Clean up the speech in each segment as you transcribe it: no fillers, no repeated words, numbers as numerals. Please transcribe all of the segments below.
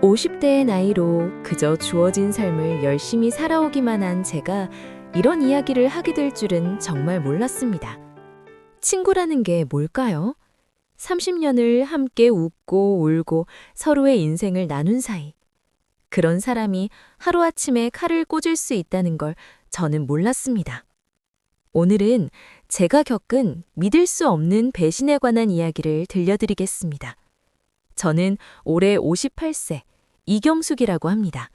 50대의 나이로 그저 주어진 삶을 열심히 살아오기만 한 제가 이런 이야기를 하게 될 줄은 정말 몰랐습니다. 친구라는 게 뭘까요? 30년을 함께 웃고 울고 서로의 인생을 나눈 사이. 그런 사람이 하루아침에 칼을 꽂을 수 있다는 걸 저는 몰랐습니다. 오늘은 제가 겪은 믿을 수 없는 배신에 관한 이야기를 들려드리겠습니다. 저는 올해 58세 이경숙이라고 합니다.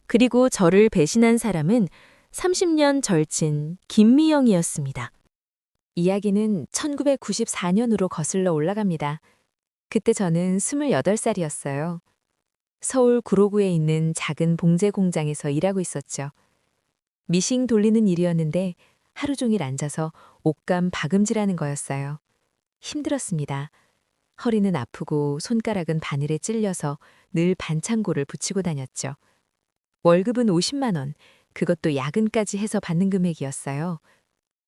그리고 저를 배신한 사람은 30년 절친 김미영이었습니다. 이야기는 1994년으로 거슬러 올라갑니다. 그때 저는 28살이었어요. 서울 구로구에 있는 작은 봉제 공장에서 일하고 있었죠. 미싱 돌리는 일이었는데 하루 종일 앉아서 옷감 박음질하는 거였어요. 힘들었습니다. 허리는 아프고 손가락은 바늘에 찔려서 늘 반창고를 붙이고 다녔죠. 월급은 50만 원, 그것도 야근까지 해서 받는 금액이었어요.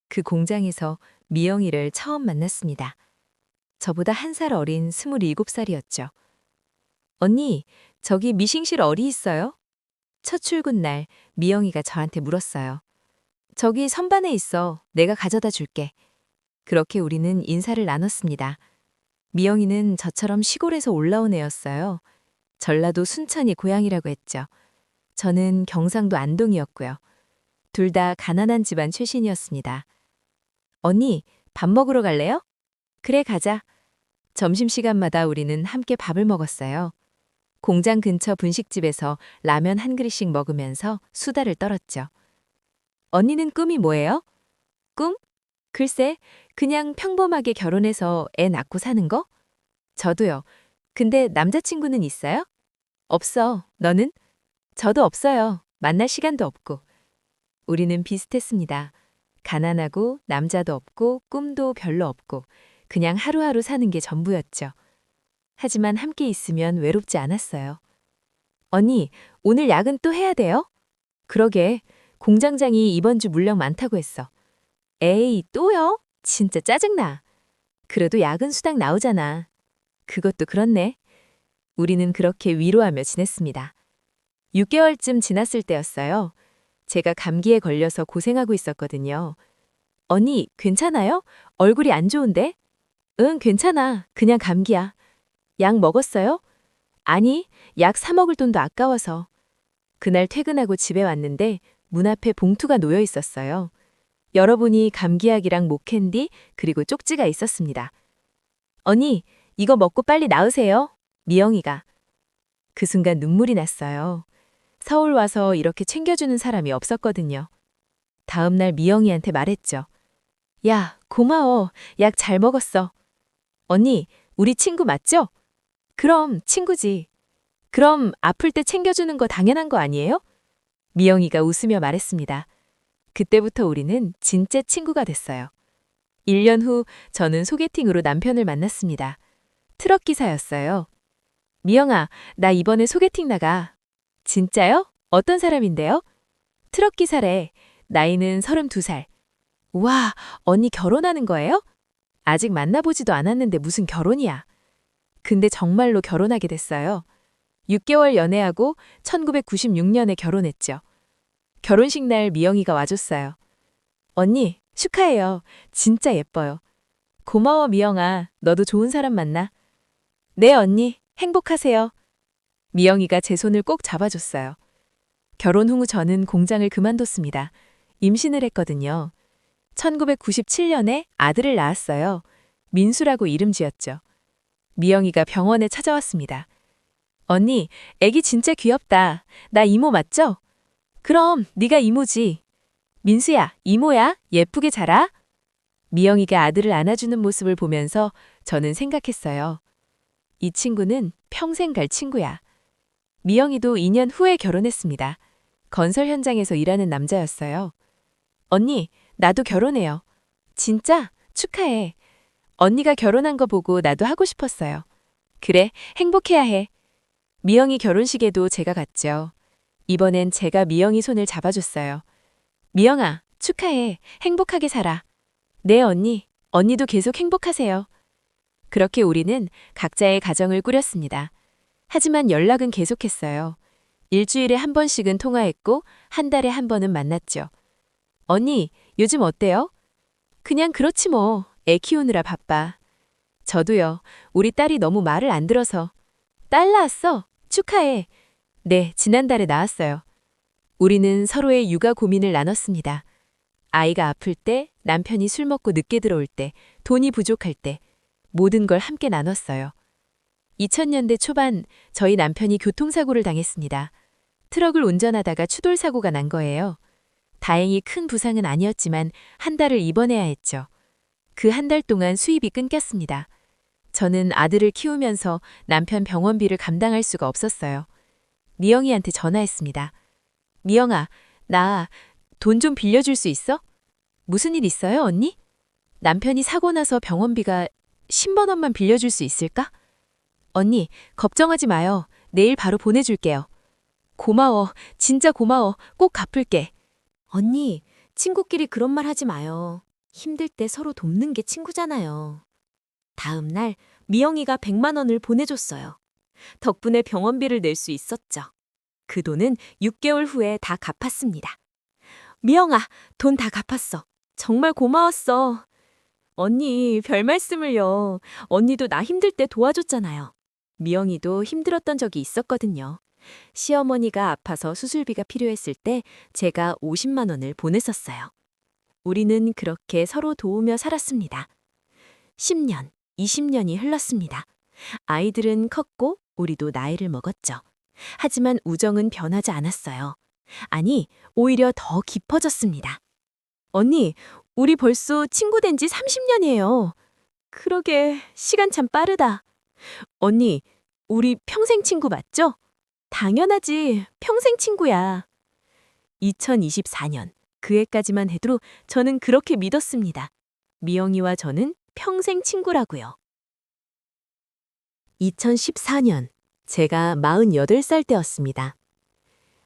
그 공장에서 미영이를 처음 만났습니다. 저보다 1살 어린 27살이었죠. 언니, 저기 미싱실 어디 있어요? 첫 출근 날 미영이가 저한테 물었어요. 저기 선반에 있어. 내가 가져다 줄게. 그렇게 우리는 인사를 나눴습니다. 미영이는 저처럼 시골에서 올라온 애였어요. 전라도 순천이 고향이라고 했죠. 저는 경상도 안동이었고요. 둘 다 가난한 집안 출신이었습니다. 언니, 밥 먹으러 갈래요? 그래, 가자. 점심시간마다 우리는 함께 밥을 먹었어요. 공장 근처 분식집에서 라면 한 그릇씩 먹으면서 수다를 떨었죠. 언니는 꿈이 뭐예요? 꿈? 글쎄, 그냥 평범하게 결혼해서 애 낳고 사는 거? 저도요. 근데 남자친구는 있어요? 없어. 너는? 저도 없어요. 만날 시간도 없고. 우리는 비슷했습니다. 가난하고 남자도 없고 꿈도 별로 없고 그냥 하루하루 사는 게 전부였죠. 하지만 함께 있으면 외롭지 않았어요. 언니, 오늘 야근 또 해야 돼요? 그러게. 공장장이 이번 주 물량 많다고 했어. 에이, 또요? 진짜 짜증나. 그래도 야근 수당 나오잖아. 그것도 그렇네. 우리는 그렇게 위로하며 지냈습니다. 6개월쯤 지났을 때였어요. 제가 감기에 걸려서 고생하고 있었거든요. 언니, 괜찮아요? 얼굴이 안 좋은데? 응, 괜찮아. 그냥 감기야. 약 먹었어요? 아니, 약 사 먹을 돈도 아까워서. 그날 퇴근하고 집에 왔는데 문 앞에 봉투가 놓여 있었어요. 열어보니 감기약이랑 목캔디 그리고 쪽지가 있었습니다. 언니, 이거 먹고 빨리 나으세요. 미영이가. 그 순간 눈물이 났어요. 서울 와서 이렇게 챙겨주는 사람이 없었거든요. 다음 날 미영이한테 말했죠. 야, 고마워. 약 잘 먹었어. 언니, 우리 친구 맞죠? 그럼 친구지. 그럼 아플 때 챙겨주는 거 당연한 거 아니에요? 미영이가 웃으며 말했습니다. 그때부터 우리는 진짜 친구가 됐어요. 1년 후 저는 소개팅으로 남편을 만났습니다. 트럭 기사였어요. 미영아, 나 이번에 소개팅 나가. 진짜요? 어떤 사람인데요? 트럭 기사래. 나이는 32살. 와, 언니 결혼하는 거예요? 아직 만나보지도 않았는데 무슨 결혼이야. 근데 정말로 결혼하게 됐어요. 6개월 연애하고 1996년에 결혼했죠. 결혼식 날 미영이가 와줬어요. 언니, 축하해요. 진짜 예뻐요. 고마워, 미영아. 너도 좋은 사람 만나. 네, 언니. 행복하세요. 미영이가 제 손을 꼭 잡아줬어요. 결혼 후 저는 공장을 그만뒀습니다. 임신을 했거든요. 1997년에 아들을 낳았어요. 민수라고 이름 지었죠. 미영이가 병원에 찾아왔습니다. 언니, 애기 진짜 귀엽다. 나 이모 맞죠? 그럼 네가 이모지. 민수야, 이모야. 예쁘게 자라. 미영이가 아들을 안아주는 모습을 보면서 저는 생각했어요. 이 친구는 평생 갈 친구야. 미영이도 2년 후에 결혼했습니다. 건설 현장에서 일하는 남자였어요. 언니, 나도 결혼해요. 진짜? 축하해. 언니가 결혼한 거 보고 나도 하고 싶었어요. 그래, 행복해야 해. 미영이 결혼식에도 제가 갔죠. 이번엔 제가 미영이 손을 잡아줬어요. 미영아, 축하해. 행복하게 살아. 네, 언니. 언니도 계속 행복하세요. 그렇게 우리는 각자의 가정을 꾸렸습니다. 하지만 연락은 계속했어요. 일주일에 한 번씩은 통화했고 한 달에 한 번은 만났죠. 언니, 요즘 어때요? 그냥 그렇지 뭐. 애 키우느라 바빠. 저도요. 우리 딸이 너무 말을 안 들어서. 딸 낳았어? 축하해. 네, 지난달에 낳았어요. 우리는 서로의 육아 고민을 나눴습니다. 아이가 아플 때, 남편이 술 먹고 늦게 들어올 때, 돈이 부족할 때, 모든 걸 함께 나눴어요. 2000년대 초반 저희 남편이 교통사고를 당했습니다. 트럭을 운전하다가 추돌사고가 난 거예요. 다행히 큰 부상은 아니었지만 한 달을 입원해야 했죠. 그 한 달 동안 수입이 끊겼습니다. 저는 아들을 키우면서 남편 병원비를 감당할 수가 없었어요. 미영이한테 전화했습니다. 미영아, 나 돈 좀 빌려줄 수 있어? 무슨 일 있어요, 언니? 남편이 사고 나서 병원비가 10만 원만 빌려줄 수 있을까? 언니, 걱정하지 마요. 내일 바로 보내줄게요. 고마워. 진짜 고마워. 꼭 갚을게. 언니, 친구끼리 그런 말 하지 마요. 힘들 때 서로 돕는 게 친구잖아요. 다음 날 미영이가 100만 원을 보내줬어요. 덕분에 병원비를 낼 수 있었죠. 그 돈은 6개월 후에 다 갚았습니다. 미영아, 돈 다 갚았어. 정말 고마웠어. 언니, 별 말씀을요. 언니도 나 힘들 때 도와줬잖아요. 미영이도 힘들었던 적이 있었거든요. 시어머니가 아파서 수술비가 필요했을 때 제가 50만 원을 보냈었어요. 우리는 그렇게 서로 도우며 살았습니다. 10년, 20년이 흘렀습니다. 아이들은 컸고 우리도 나이를 먹었죠. 하지만 우정은 변하지 않았어요. 아니, 오히려 더 깊어졌습니다. 언니, 우리 벌써 친구 된 지 30년이에요. 그러게, 시간 참 빠르다. 언니, 우리 평생 친구 맞죠? 당연하지. 평생 친구야. 2024년, 그 해까지만 해도 저는 그렇게 믿었습니다. 미영이와 저는 평생 친구라고요. 2014년, 제가 48살 때였습니다.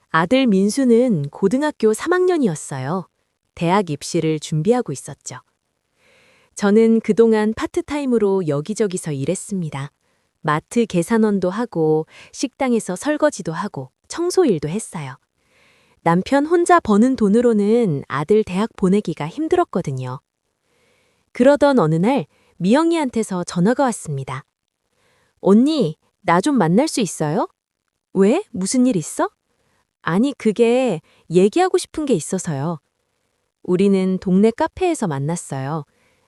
아들 민수는 고등학교 3학년이었어요. 대학 입시를 준비하고 있었죠. 저는 그동안 파트타임으로 여기저기서 일했습니다. 마트 계산원도 하고 식당에서 설거지도 하고 청소일도 했어요. 남편 혼자 버는 돈으로는 아들 대학 보내기가 힘들었거든요. 그러던 어느 날 미영이한테서 전화가 왔습니다. 언니, 나 좀 만날 수 있어요? 왜? 무슨 일 있어? 아니, 그게 얘기하고 싶은 게 있어서요. 우리는 동네 카페에서 만났어요.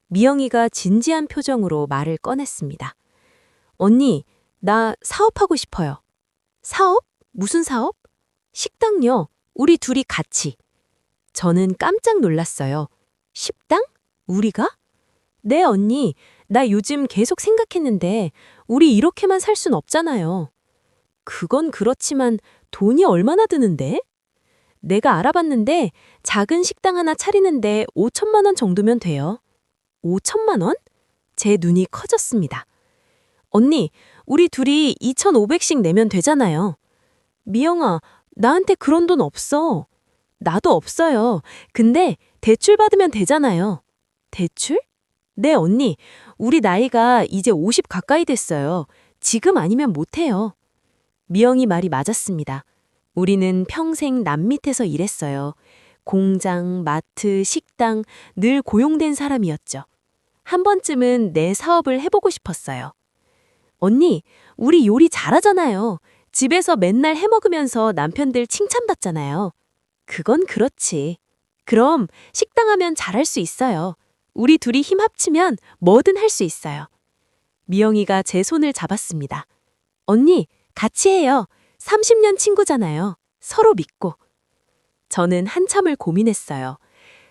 미영이가 진지한 표정으로 말을 꺼냈습니다. 언니, 나 사업하고 싶어요. 사업? 무슨 사업? 식당요. 우리 둘이 같이. 저는 깜짝 놀랐어요. 식당? 우리가? 네, 언니. 나 요즘 계속 생각했는데 우리 이렇게만 살 순 없잖아요. 그건 그렇지만 돈이 얼마나 드는데? 내가 알아봤는데 작은 식당 하나 차리는데 5천만 원 정도면 돼요. 5천만 원? 제 눈이 커졌습니다. 언니, 우리 둘이 2,500씩 내면 되잖아요. 미영아, 나한테 그런 돈 없어. 나도 없어요. 근데 대출 받으면 되잖아요. 대출? 네, 언니. 우리 나이가 이제 50 가까이 됐어요. 지금 아니면 못해요. 미영이 말이 맞았습니다. 우리는 평생 남 밑에서 일했어요. 공장, 마트, 식당, 늘 고용된 사람이었죠. 한 번쯤은 내 사업을 해보고 싶었어요. 언니, 우리 요리 잘하잖아요. 집에서 맨날 해먹으면서 남편들 칭찬받잖아요. 그건 그렇지. 그럼 식당 하면 잘할 수 있어요. 우리 둘이 힘 합치면 뭐든 할 수 있어요. 미영이가 제 손을 잡았습니다. 언니, 같이 해요. 30년 친구잖아요. 서로 믿고. 저는 한참을 고민했어요.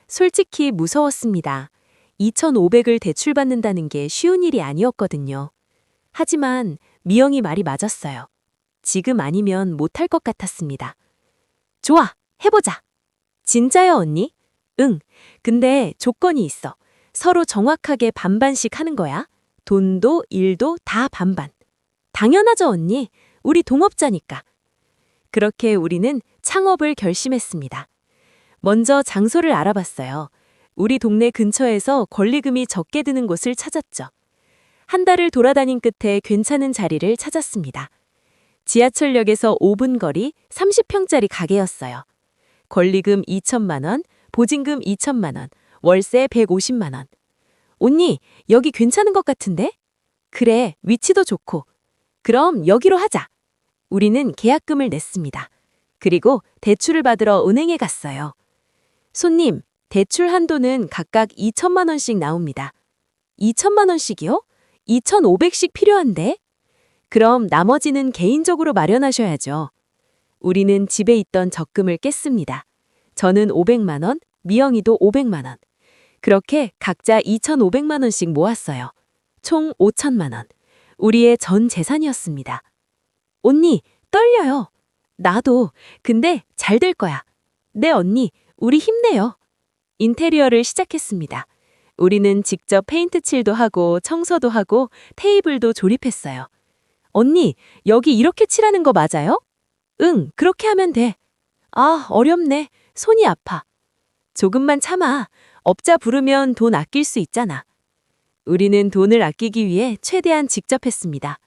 솔직히 무서웠습니다. 2,500을 대출받는다는 게 쉬운 일이 아니었거든요. 하지만 미영이 말이 맞았어요. 지금 아니면 못할 것 같았습니다. 좋아, 해보자. 진짜요, 언니? 응, 근데 조건이 있어. 서로 정확하게 반반씩 하는 거야. 돈도 일도 다 반반. 당연하죠, 언니. 우리 동업자니까. 그렇게 우리는 창업을 결심했습니다. 먼저 장소를 알아봤어요. 우리 동네 근처에서 권리금이 적게 드는 곳을 찾았죠. 한 달을 돌아다닌 끝에 괜찮은 자리를 찾았습니다. 지하철역에서 5분 거리 30평짜리 가게였어요. 권리금 2천만 원, 보증금 2천만 원, 월세 150만 원. 언니, 여기 괜찮은 것 같은데? 그래, 위치도 좋고. 그럼 여기로 하자. 우리는 계약금을 냈습니다. 그리고 대출을 받으러 은행에 갔어요. 손님, 대출 한도는 각각 2천만 원씩 나옵니다. 2천만 원씩이요? 2,500씩 필요한데? 그럼 나머지는 개인적으로 마련하셔야죠. 우리는 집에 있던 적금을 깼습니다. 저는 500만 원, 미영이도 500만 원. 그렇게 각자 2,500만 원씩 모았어요. 총 5천만 원. 우리의 전 재산이었습니다. 언니, 떨려요. 나도. 근데 잘 될 거야. 네, 언니, 우리 힘내요. 인테리어를 시작했습니다. 우리는 직접 페인트 칠도 하고 청소도 하고 테이블도 조립했어요. 언니, 여기 이렇게 칠하는 거 맞아요? 응, 그렇게 하면 돼. 아, 어렵네. 손이 아파. 조금만 참아. 업자 부르면 돈 아낄 수 있잖아. 우리는 돈을 아끼기 위해 최대한 직접 했습니다.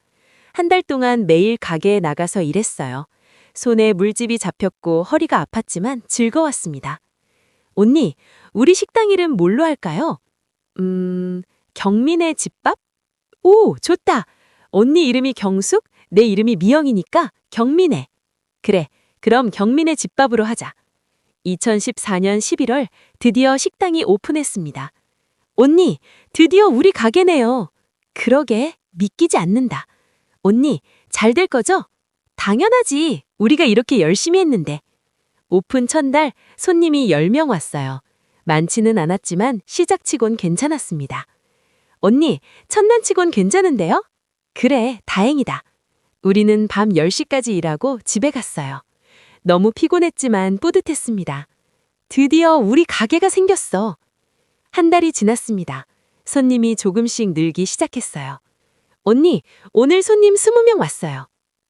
한 달 동안 매일 가게에 나가서 일했어요. 손에 물집이 잡혔고 허리가 아팠지만 즐거웠습니다. 언니, 우리 식당 이름 뭘로 할까요? 경민의 집밥? 오, 좋다. 언니 이름이 경숙, 내 이름이 미영이니까 경민의. 그래, 그럼 경민의 집밥으로 하자. 2014년 11월 드디어 식당이 오픈했습니다. 언니, 드디어 우리 가게네요. 그러게, 믿기지 않는다. 언니, 잘 될 거죠? 당연하지. 우리가 이렇게 열심히 했는데. 오픈 첫날 손님이 10명 왔어요. 많지는 않았지만 시작치곤 괜찮았습니다. 언니, 첫날치곤 괜찮은데요? 그래, 다행이다. 우리는 밤 10시까지 일하고 집에 갔어요. 너무 피곤했지만 뿌듯했습니다. 드디어 우리 가게가 생겼어. 한 달이 지났습니다. 손님이 조금씩 늘기 시작했어요. 언니, 오늘 손님 20명 왔어요.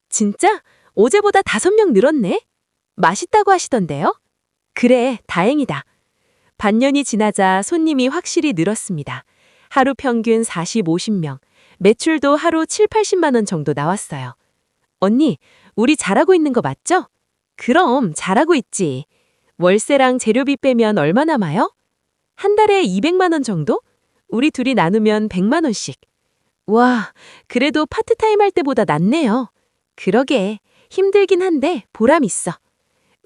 진짜? 어제보다 5명 늘었네? 맛있다고 하시던데요? 그래, 다행이다. 반년이 지나자 손님이 확실히 늘었습니다. 하루 평균 40, 50명, 매출도 하루 7, 80만 원 정도 나왔어요. 언니, 우리 잘하고 있는 거 맞죠? 그럼 잘하고 있지. 월세랑 재료비 빼면 얼마 남아요? 한 달에 200만 원 정도? 우리 둘이 나누면 100만 원씩. 와, 그래도 파트타임 할 때보다 낫네요. 그러게, 힘들긴 한데 보람 있어.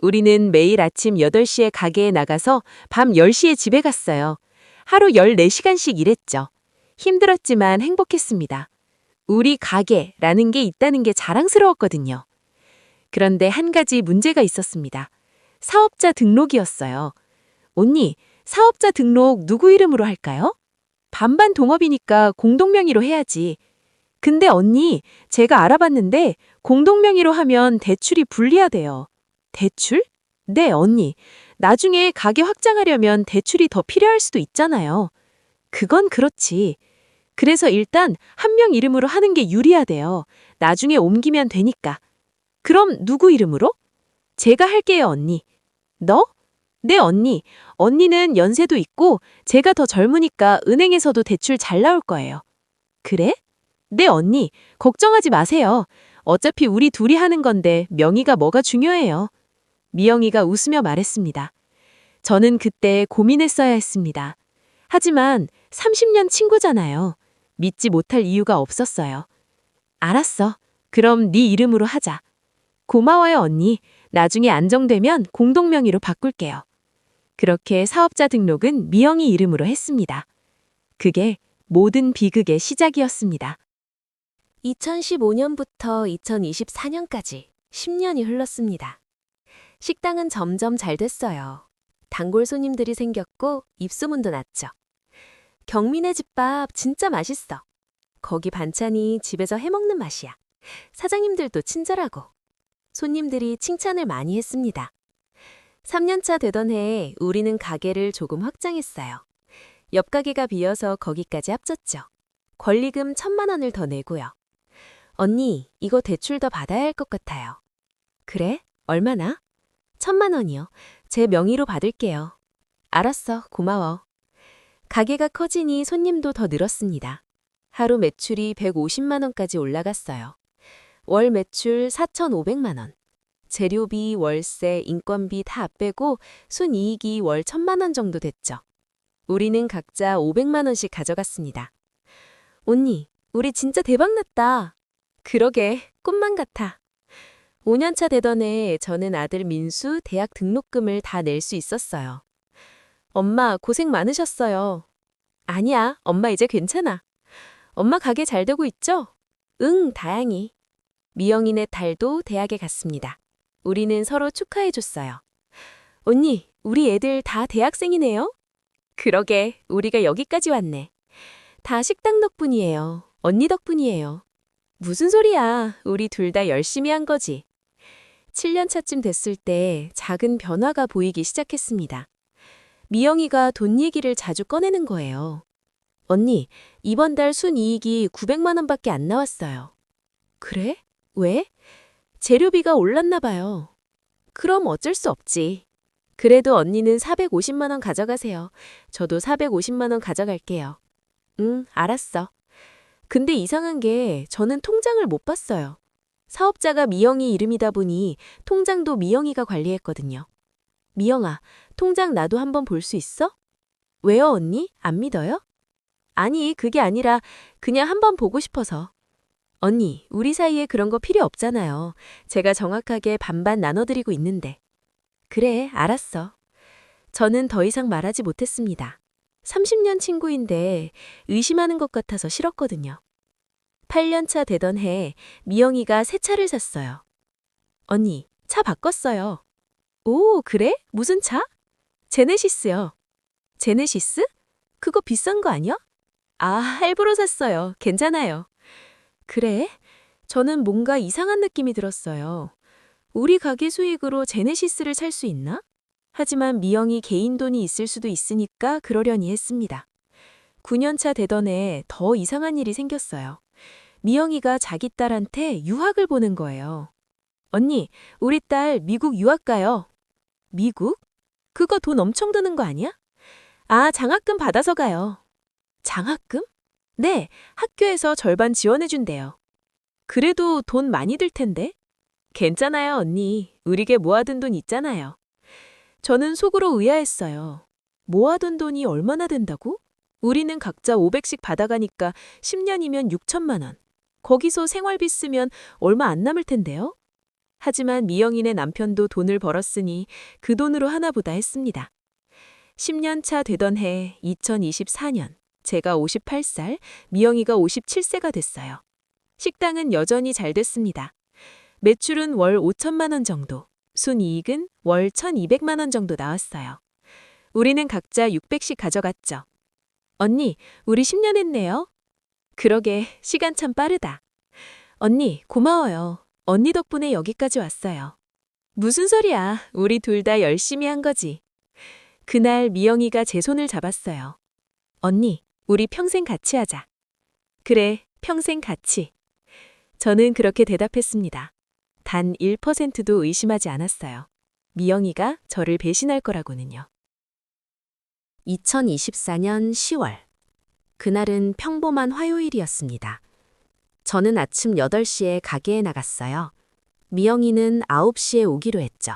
우리는 매일 아침 8시에 가게에 나가서 밤 10시에 집에 갔어요. 하루 14시간씩 일했죠. 힘들었지만 행복했습니다. 우리 가게라는 게 있다는 게 자랑스러웠거든요. 그런데 한 가지 문제가 있었습니다. 사업자 등록이었어요. 언니, 사업자 등록 누구 이름으로 할까요? 반반 동업이니까 공동명의로 해야지. 근데 언니, 제가 알아봤는데 공동명의로 하면 대출이 불리하대요. 대출? 네, 언니. 나중에 가게 확장하려면 대출이 더 필요할 수도 있잖아요. 그건 그렇지. 그래서 일단 한 명 이름으로 하는 게 유리하대요. 나중에 옮기면 되니까. 그럼 누구 이름으로? 제가 할게요, 언니. 너? 네, 언니. 언니는 연세도 있고 제가 더 젊으니까 은행에서도 대출 잘 나올 거예요. 그래? 네, 언니. 걱정하지 마세요. 어차피 우리 둘이 하는 건데 명의가 뭐가 중요해요. 미영이가 웃으며 말했습니다. 저는 그때 고민했어야 했습니다. 하지만 30년 친구잖아요. 믿지 못할 이유가 없었어요. 알았어. 그럼 네 이름으로 하자. 고마워요, 언니. 나중에 안정되면 공동명의로 바꿀게요. 그렇게 사업자 등록은 미영이 이름으로 했습니다. 그게 모든 비극의 시작이었습니다. 2015년부터 2024년까지 10년이 흘렀습니다. 식당은 점점 잘 됐어요. 단골 손님들이 생겼고 입소문도 났죠. 경민의 집밥 진짜 맛있어. 거기 반찬이 집에서 해먹는 맛이야. 사장님들도 친절하고. 손님들이 칭찬을 많이 했습니다. 3년차 되던 해에 우리는 가게를 조금 확장했어요. 옆 가게가 비어서 거기까지 합쳤죠. 권리금 1,000만 원을 더 내고요. 언니, 이거 대출 더 받아야 할 것 같아요. 그래? 얼마나? 1,000만 원이요. 제 명의로 받을게요. 알았어, 고마워. 가게가 커지니 손님도 더 늘었습니다. 하루 매출이 150만 원까지 올라갔어요. 월 매출 4,500만 원. 재료비, 월세, 인건비 다 빼고 순이익이 월 1,000만 원 정도 됐죠. 우리는 각자 500만 원씩 가져갔습니다. 언니, 우리 진짜 대박났다. 그러게, 꿈만 같아. 5년차 되던 해 저는 아들 민수 대학 등록금을 다 낼 수 있었어요. 엄마 고생 많으셨어요. 아니야, 엄마 이제 괜찮아. 엄마 가게 잘 되고 있죠? 응, 다행히. 미영이네 딸도 대학에 갔습니다. 우리는 서로 축하해줬어요. 언니, 우리 애들 다 대학생이네요? 그러게, 우리가 여기까지 왔네. 다 식당 덕분이에요. 언니 덕분이에요. 무슨 소리야, 우리 둘 다 열심히 한 거지. 7년 차쯤 됐을 때 작은 변화가 보이기 시작했습니다. 미영이가 돈 얘기를 자주 꺼내는 거예요. 언니, 이번 달 순이익이 900만 원밖에 안 나왔어요. 그래? 왜? 재료비가 올랐나 봐요. 그럼 어쩔 수 없지. 그래도 언니는 450만 원 가져가세요. 저도 450만 원 가져갈게요. 응, 알았어. 근데 이상한 게 저는 통장을 못 봤어요. 사업자가 미영이 이름이다 보니 통장도 미영이가 관리했거든요. 미영아, 통장 나도 한번 볼 수 있어? 왜요, 언니? 안 믿어요? 아니, 그게 아니라 그냥 한번 보고 싶어서. 언니, 우리 사이에 그런 거 필요 없잖아요. 제가 정확하게 반반 나눠드리고 있는데. 그래, 알았어. 저는 더 이상 말하지 못했습니다. 30년 친구인데 의심하는 것 같아서 싫었거든요. 8년 차 되던 해 미영이가 새 차를 샀어요. 언니, 차 바꿨어요. 오, 그래? 무슨 차? 제네시스요. 제네시스? 그거 비싼 거 아니야? 아, 할부로 샀어요. 괜찮아요. 그래? 저는 뭔가 이상한 느낌이 들었어요. 우리 가게 수익으로 제네시스를 살 수 있나? 하지만 미영이 개인 돈이 있을 수도 있으니까 그러려니 했습니다. 9년 차 되던 해 더 이상한 일이 생겼어요. 미영이가 자기 딸한테 유학을 보낸 거예요. 언니, 우리 딸 미국 유학 가요. 미국? 그거 돈 엄청 드는 거 아니야? 아, 장학금 받아서 가요. 장학금? 네, 학교에서 절반 지원해준대요. 그래도 돈 많이 들 텐데? 괜찮아요, 언니. 우리게 모아둔 돈 있잖아요. 저는 속으로 의아했어요. 모아둔 돈이 얼마나 된다고? 우리는 각자 500씩 받아가니까 10년이면 6천만 원. 거기서 생활비 쓰면 얼마 안 남을 텐데요? 하지만 미영이네 남편도 돈을 벌었으니 그 돈으로 하나보다 했습니다. 10년 차 되던 해 2024년, 제가 58살, 미영이가 57세가 됐어요. 식당은 여전히 잘 됐습니다. 매출은 월 5천만 원 정도, 순이익은 월 1,200만 원 정도 나왔어요. 우리는 각자 600씩 가져갔죠. 언니, 우리 10년 했네요. 그러게, 시간 참 빠르다. 언니, 고마워요. 언니 덕분에 여기까지 왔어요. 무슨 소리야. 우리 둘 다 열심히 한 거지. 그날 미영이가 제 손을 잡았어요. 언니, 우리 평생 같이 하자. 그래, 평생 같이. 저는 그렇게 대답했습니다. 단 1%도 의심하지 않았어요. 미영이가 저를 배신할 거라고는요. 2024년 10월. 그날은 평범한 화요일이었습니다. 저는 아침 8시에 가게에 나갔어요. 미영이는 9시에 오기로 했죠.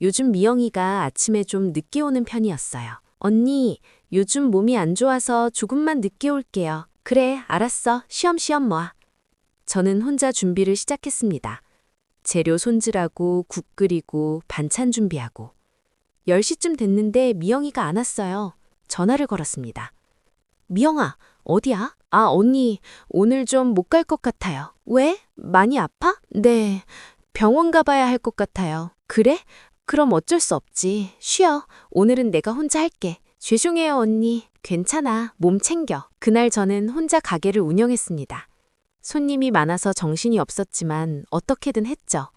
요즘 미영이가 아침에 좀 늦게 오는 편이었어요. 언니, 요즘 몸이 안 좋아서 조금만 늦게 올게요. 그래, 알았어. 쉬엄쉬엄 모아. 저는 혼자 준비를 시작했습니다. 재료 손질하고 국 끓이고 반찬 준비하고. 10시쯤 됐는데 미영이가 안 왔어요. 전화를 걸었습니다. 미영아, 어디야? 아, 언니, 오늘 좀 못 갈 것 같아요. 왜? 많이 아파? 네, 병원 가봐야 할 것 같아요. 그래? 그럼 어쩔 수 없지. 쉬어. 오늘은 내가 혼자 할게. 죄송해요, 언니. 괜찮아. 몸 챙겨. 그날 저는 혼자 가게를 운영했습니다. 손님이 많아서 정신이 없었지만 어떻게든 했죠.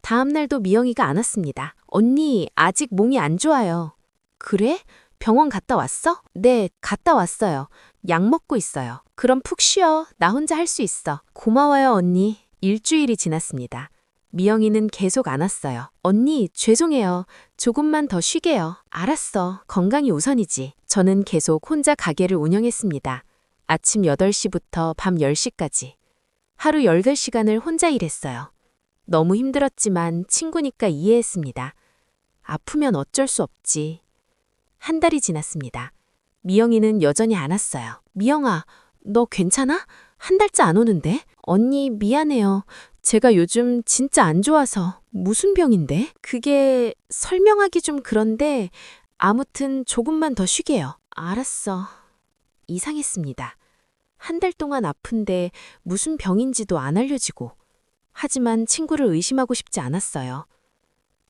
다음 날도 미영이가 안 왔습니다. 언니, 아직 몸이 안 좋아요. 그래? 병원 갔다 왔어? 네, 갔다 왔어요. 약 먹고 있어요. 그럼 푹 쉬어. 나 혼자 할 수 있어. 고마워요, 언니. 일주일이 지났습니다. 미영이는 계속 안 왔어요. 언니, 죄송해요. 조금만 더 쉬게요. 알았어. 건강이 우선이지. 저는 계속 혼자 가게를 운영했습니다. 아침 8시부터 밤 10시까지. 하루 8시간을 혼자 일했어요. 너무 힘들었지만 친구니까 이해했습니다. 아프면 어쩔 수 없지. 한 달이 지났습니다. 미영이는 여전히 안 왔어요. 미영아, 너 괜찮아? 한 달째 안 오는데? 언니, 미안해요. 제가 요즘 진짜 안 좋아서. 무슨 병인데? 그게 설명하기 좀 그런데 아무튼 조금만 더 쉬게요. 알았어. 이상했습니다. 한 달 동안 아픈데 무슨 병인지도 안 알려지고. 하지만 친구를 의심하고 싶지 않았어요.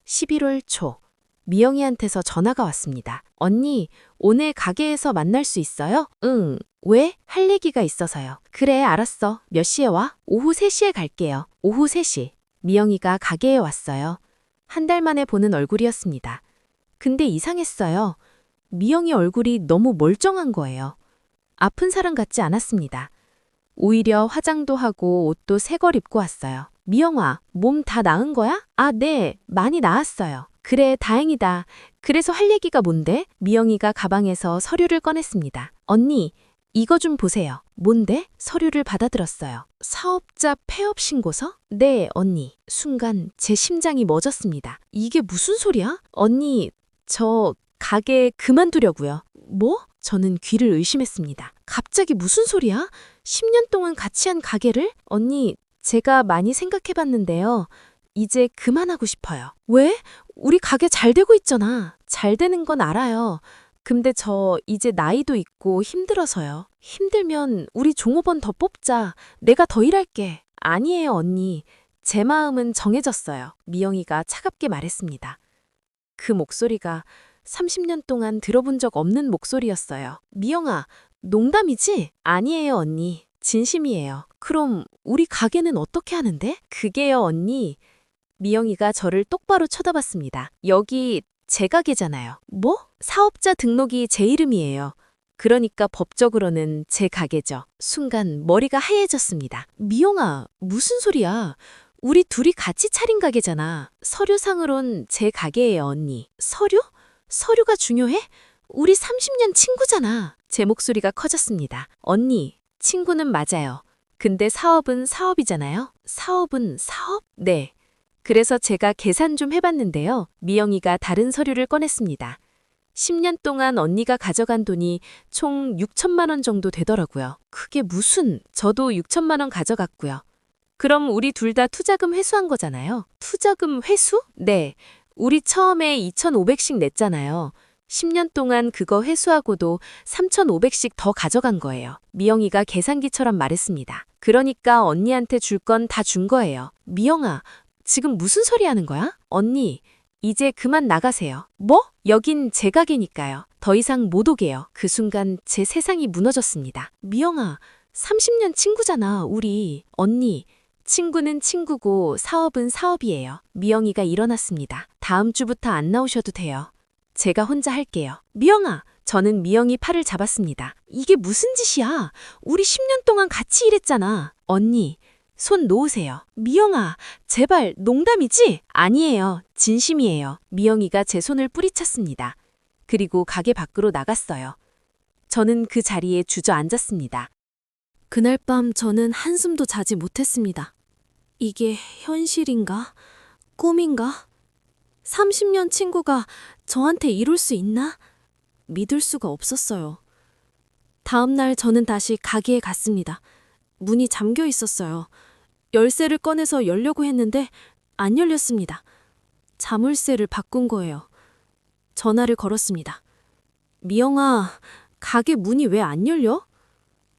11월 초, 미영이한테서 전화가 왔습니다. 언니, 오늘 가게에서 만날 수 있어요? 응. 왜? 할 얘기가 있어서요. 그래, 알았어. 몇 시에 와? 오후 3시에 갈게요. 오후 3시. 미영이가 가게에 왔어요. 한 달 만에 보는 얼굴이었습니다. 근데 이상했어요. 미영이 얼굴이 너무 멀쩡한 거예요. 아픈 사람 같지 않았습니다. 오히려 화장도 하고 옷도 새 걸 입고 왔어요. 미영아, 몸 다 나은 거야? 아, 네, 많이 나았어요. 그래, 다행이다. 그래서 할 얘기가 뭔데? 미영이가 가방에서 서류를 꺼냈습니다. 언니, 이거 좀 보세요. 뭔데? 서류를 받아들었어요. 사업자 폐업 신고서? 네, 언니. 순간 제 심장이 멎었습니다. 이게 무슨 소리야? 언니, 저 가게 그만두려고요. 뭐? 저는 귀를 의심했습니다. 갑자기 무슨 소리야? 10년 동안 같이 한 가게를? 언니, 제가 많이 생각해봤는데요. 이제 그만하고 싶어요. 왜? 우리 가게 잘 되고 있잖아. 잘 되는 건 알아요. 근데 저 이제 나이도 있고 힘들어서요. 힘들면 우리 종업원 더 뽑자. 내가 더 일할게. 아니에요, 언니. 제 마음은 정해졌어요. 미영이가 차갑게 말했습니다. 그 목소리가 30년 동안 들어본 적 없는 목소리였어요. 미영아, 농담이지? 아니에요, 언니. 진심이에요. 그럼 우리 가게는 어떻게 하는데? 그게요, 언니. 미영이가 저를 똑바로 쳐다봤습니다. 여기 제 가게잖아요. 뭐? 사업자 등록이 제 이름이에요. 그러니까 법적으로는 제 가게죠. 순간 머리가 하얘졌습니다. 미영아, 무슨 소리야? 우리 둘이 같이 차린 가게잖아. 서류상으론 제 가게예요, 언니. 서류? 서류가 중요해? 우리 30년 친구잖아. 제 목소리가 커졌습니다. 언니, 친구는 맞아요. 근데 사업은 사업이잖아요. 사업은 사업? 네. 그래서 제가 계산 좀 해봤는데요. 미영이가 다른 서류를 꺼냈습니다. 10년 동안 언니가 가져간 돈이 총 6천만 원 정도 되더라고요. 그게 무슨, 저도 6천만 원 가져갔고요. 그럼 우리 둘 다 투자금 회수한 거잖아요. 투자금 회수? 네. 우리 처음에 2,500씩 냈잖아요. 10년 동안 그거 회수하고도 3,500씩 더 가져간 거예요. 미영이가 계산기처럼 말했습니다. 그러니까 언니한테 줄 건 다 준 거예요. 미영아, 지금 무슨 소리 하는 거야? 언니, 이제 그만 나가세요. 뭐? 여긴 제 가게니까요. 더 이상 못 오게요. 그 순간 제 세상이 무너졌습니다. 미영아, 30년 친구잖아, 우리. 언니, 친구는 친구고 사업은 사업이에요. 미영이가 일어났습니다. 다음 주부터 안 나오셔도 돼요. 제가 혼자 할게요. 미영아, 저는 미영이 팔을 잡았습니다. 이게 무슨 짓이야? 우리 10년 동안 같이 일했잖아. 언니, 손 놓으세요. 미영아, 제발 농담이지? 아니에요. 진심이에요. 미영이가 제 손을 뿌리쳤습니다. 그리고 가게 밖으로 나갔어요. 저는 그 자리에 주저앉았습니다. 그날 밤 저는 한숨도 자지 못했습니다. 이게 현실인가? 꿈인가? 30년 친구가 저한테 이럴 수 있나? 믿을 수가 없었어요. 다음 날 저는 다시 가게에 갔습니다. 문이 잠겨 있었어요. 열쇠를 꺼내서 열려고 했는데 안 열렸습니다. 자물쇠를 바꾼 거예요. 전화를 걸었습니다. 미영아, 가게 문이 왜 안 열려?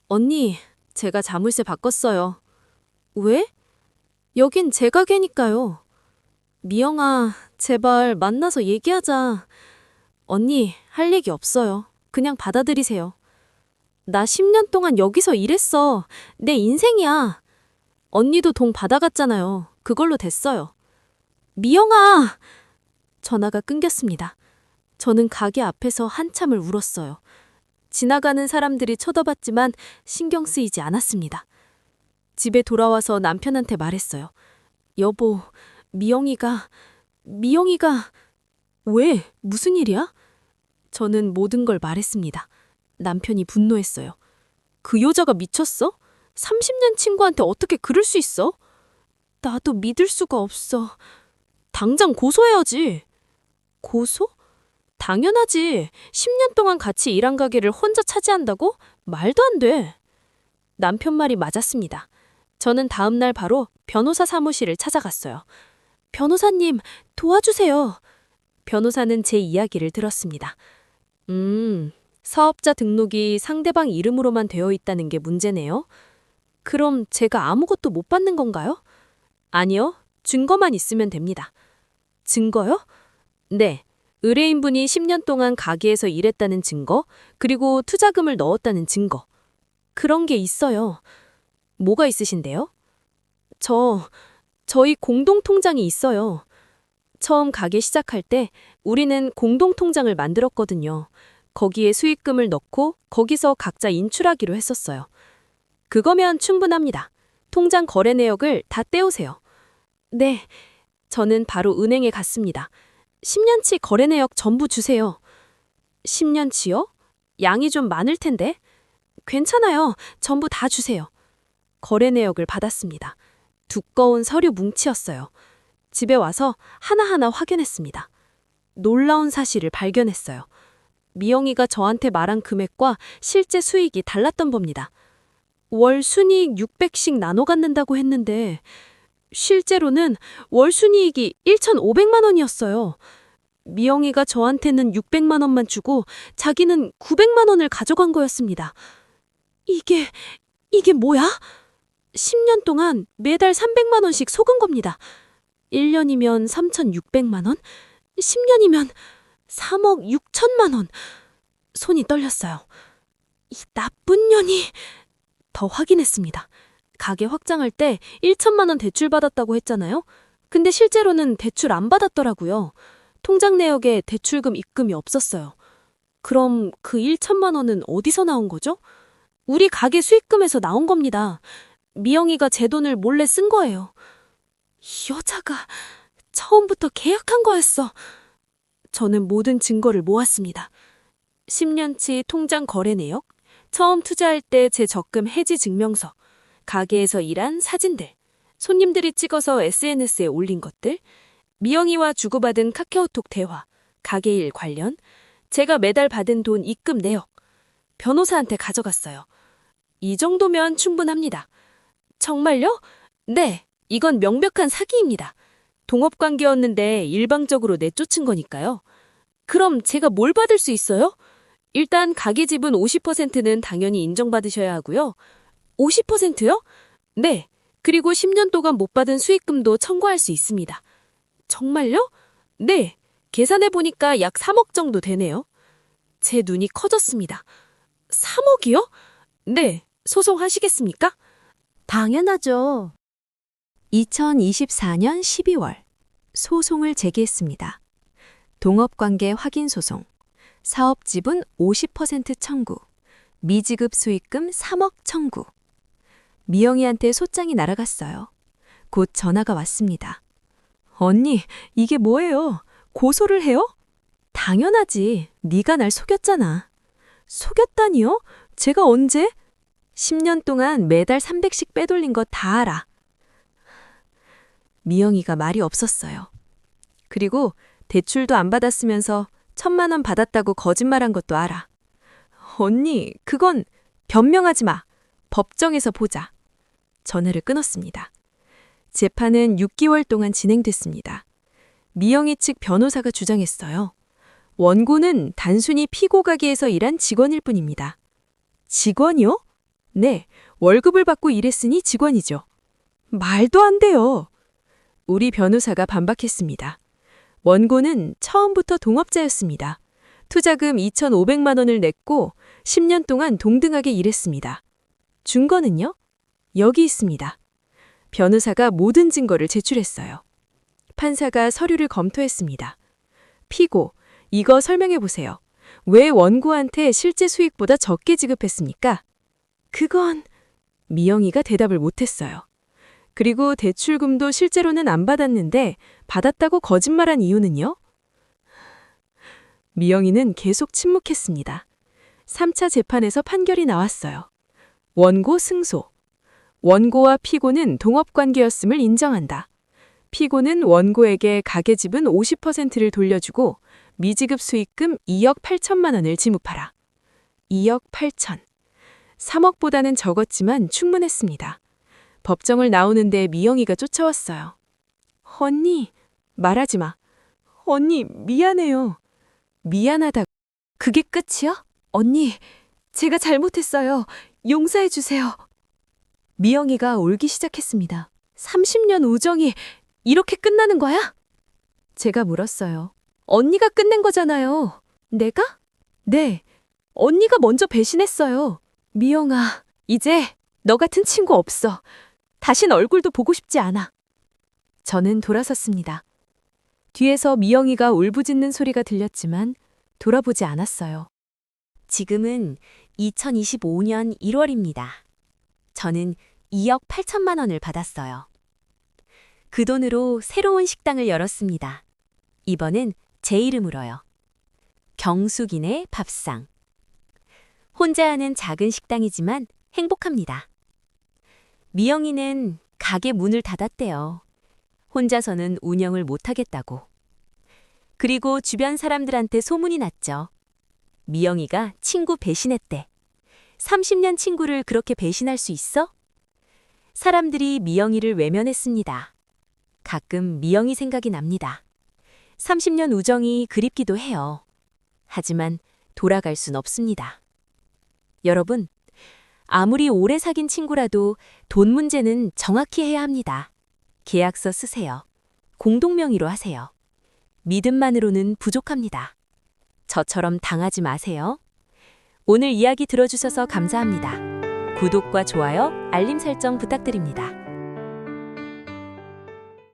언니, 제가 자물쇠 바꿨어요. 왜? 여긴 제 가게니까요. 미영아, 제발 만나서 얘기하자. 언니, 할 얘기 없어요. 그냥 받아들이세요. 나 10년 동안 여기서 일했어. 내 인생이야. 언니도 돈 받아갔잖아요. 그걸로 됐어요. 미영아! 전화가 끊겼습니다. 저는 가게 앞에서 한참을 울었어요. 지나가는 사람들이 쳐다봤지만 신경 쓰이지 않았습니다. 집에 돌아와서 남편한테 말했어요. 여보, 미영이가... 왜? 무슨 일이야? 저는 모든 걸 말했습니다. 남편이 분노했어요. 그 여자가 미쳤어? 30년 친구한테 어떻게 그럴 수 있어? 나도 믿을 수가 없어. 당장 고소해야지. 고소? 당연하지. 10년 동안 같이 일한 가게를 혼자 차지한다고? 말도 안 돼. 남편 말이 맞았습니다. 저는 다음 날 바로 변호사 사무실을 찾아갔어요. 변호사님, 도와주세요. 변호사는 제 이야기를 들었습니다. 사업자 등록이 상대방 이름으로만 되어 있다는 게 문제네요. 그럼 제가 아무것도 못 받는 건가요? 아니요. 증거만 있으면 됩니다. 증거요? 네. 의뢰인분이 10년 동안 가게에서 일했다는 증거, 그리고 투자금을 넣었다는 증거. 그런 게 있어요. 뭐가 있으신데요? 저희 공동통장이 있어요. 처음 가게 시작할 때 우리는 공동통장을 만들었거든요. 거기에 수익금을 넣고 거기서 각자 인출하기로 했었어요. 그거면 충분합니다. 통장 거래 내역을 다 떼오세요. 네, 저는 바로 은행에 갔습니다. 10년치 거래 내역 전부 주세요. 10년치요? 양이 좀 많을 텐데. 괜찮아요. 전부 다 주세요. 거래 내역을 받았습니다. 두꺼운 서류 뭉치였어요. 집에 와서 하나하나 확인했습니다. 놀라운 사실을 발견했어요. 미영이가 저한테 말한 금액과 실제 수익이 달랐던 겁니다. 월 순이익 600씩 나눠 갖는다고 했는데 실제로는 월 순이익이 1,500만 원이었어요. 미영이가 저한테는 600만 원만 주고 자기는 900만 원을 가져간 거였습니다. 이게 뭐야? 10년 동안 매달 300만 원씩 속은 겁니다. 1년이면 3,600만 원, 10년이면 3억 6천만 원. 손이 떨렸어요. 이 나쁜 년이. 더 확인했습니다. 가게 확장할 때 1천만 원 대출 받았다고 했잖아요. 근데 실제로는 대출 안 받았더라고요. 통장 내역에 대출금 입금이 없었어요. 그럼 그 1천만 원은 어디서 나온 거죠? 우리 가게 수익금에서 나온 겁니다. 미영이가 제 돈을 몰래 쓴 거예요. 이 여자가 처음부터 계약한 거였어. 저는 모든 증거를 모았습니다. 10년치 통장 거래 내역, 처음 투자할 때 제 적금 해지 증명서, 가게에서 일한 사진들, 손님들이 찍어서 SNS에 올린 것들, 미영이와 주고받은 카카오톡 대화, 가게 일 관련, 제가 매달 받은 돈 입금 내역, 변호사한테 가져갔어요. 이 정도면 충분합니다. 정말요? 네, 이건 명백한 사기입니다. 동업관계였는데 일방적으로 내쫓은 거니까요. 그럼 제가 뭘 받을 수 있어요? 일단 가게 지분 50%는 당연히 인정받으셔야 하고요. 50%요? 네. 그리고 10년 동안 못 받은 수익금도 청구할 수 있습니다. 정말요? 네. 계산해보니까 약 3억 정도 되네요. 제 눈이 커졌습니다. 3억이요? 네. 소송하시겠습니까? 당연하죠. 2024년 12월 소송을 제기했습니다. 동업관계 확인 소송, 사업 지분 50% 청구, 미지급 수익금 3억 청구. 미영이한테 소장이 날아갔어요. 곧 전화가 왔습니다. 언니, 이게 뭐예요? 고소를 해요? 당연하지. 네가 날 속였잖아. 속였다니요? 제가 언제? 10년 동안 매달 300씩 빼돌린 거 다 알아. 미영이가 말이 없었어요. 그리고 대출도 안 받았으면서 1,000만 원 받았다고 거짓말한 것도 알아. 언니, 그건 변명하지 마. 법정에서 보자. 전화를 끊었습니다. 재판은 6개월 동안 진행됐습니다. 미영이 측 변호사가 주장했어요. 원고는 단순히 피고 가게에서 일한 직원일 뿐입니다. 직원이요? 네, 월급을 받고 일했으니 직원이죠. 말도 안 돼요. 우리 변호사가 반박했습니다. 원고는 처음부터 동업자였습니다. 투자금 2,500만 원을 냈고 10년 동안 동등하게 일했습니다. 증거는요? 여기 있습니다. 변호사가 모든 증거를 제출했어요. 판사가 서류를 검토했습니다. 피고, 이거 설명해 보세요. 왜 원고한테 실제 수익보다 적게 지급했습니까? 그건 미영이가 대답을 못했어요. 그리고 대출금도 실제로는 안 받았는데 받았다고 거짓말한 이유는요? 미영이는 계속 침묵했습니다. 3차 재판에서 판결이 나왔어요. 원고 승소. 원고와 피고는 동업관계였음을 인정한다. 피고는 원고에게 가계지분 50%를 돌려주고 미지급 수익금 2억 8천만 원을 지급하라. 2억 8천. 3억보다는 적었지만 충분했습니다. 법정을 나오는데 미영이가 쫓아왔어요. 언니, 말하지 마. 언니, 미안해요. 미안하다. 그게 끝이야? 언니, 제가 잘못했어요. 용서해 주세요. 미영이가 울기 시작했습니다. 30년 우정이 이렇게 끝나는 거야? 제가 물었어요. 언니가 끝낸 거잖아요. 내가? 네. 언니가 먼저 배신했어요. 미영아, 이제 너 같은 친구 없어. 다신 얼굴도 보고 싶지 않아. 저는 돌아섰습니다. 뒤에서 미영이가 울부짖는 소리가 들렸지만 돌아보지 않았어요. 지금은 2025년 1월입니다. 저는 2억 8천만 원을 받았어요. 그 돈으로 새로운 식당을 열었습니다. 이번엔 제 이름으로요. 경숙이네 밥상. 혼자 하는 작은 식당이지만 행복합니다. 미영이는 가게 문을 닫았대요. 혼자서는 운영을 못하겠다고. 그리고 주변 사람들한테 소문이 났죠. 미영이가 친구 배신했대. 30년 친구를 그렇게 배신할 수 있어? 사람들이 미영이를 외면했습니다. 가끔 미영이 생각이 납니다. 30년 우정이 그립기도 해요. 하지만 돌아갈 순 없습니다. 여러분, 아무리 오래 사귄 친구라도 돈 문제는 정확히 해야 합니다. 계약서 쓰세요. 공동명의로 하세요. 믿음만으로는 부족합니다. 저처럼 당하지 마세요. 오늘 이야기 들어주셔서 감사합니다. 구독과 좋아요, 알림 설정 부탁드립니다.